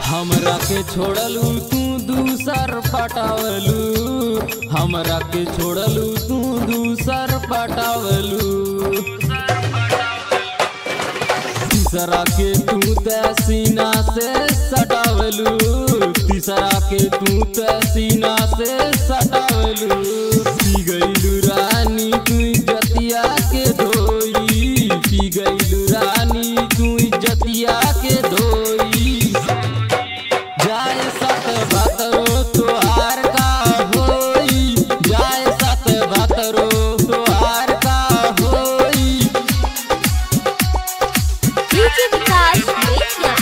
हमरा के छोड़लू तू दूसर पटावलू, हमरा के छोड़लू तू दूसर पटावलू। तीसरा के तू सीना से सटावलू, तीसरा के तू सीना से सटावलू। पी गईलू रानी तू इज्जतिया के धोई, पी गईलू रानी तू इज्जतिया के धोई। जाए सत बतरो तोहार का होई, जाए सत बतरो तोहार का होई। डीजे विकास बेतिया।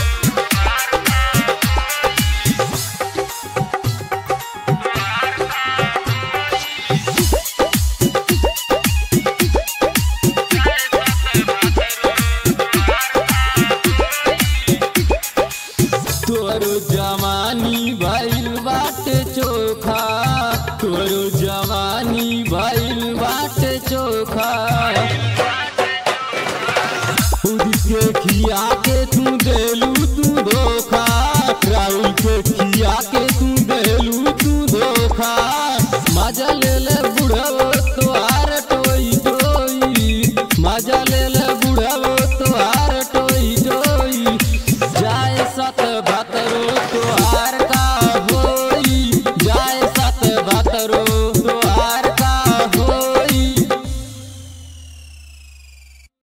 तोरो जवानी भइल बाटे चोखा, तोरो जवानी भइल बाटे चोखा। उदित के खिया के तू देलू तू धोखा, राहुल के खिया के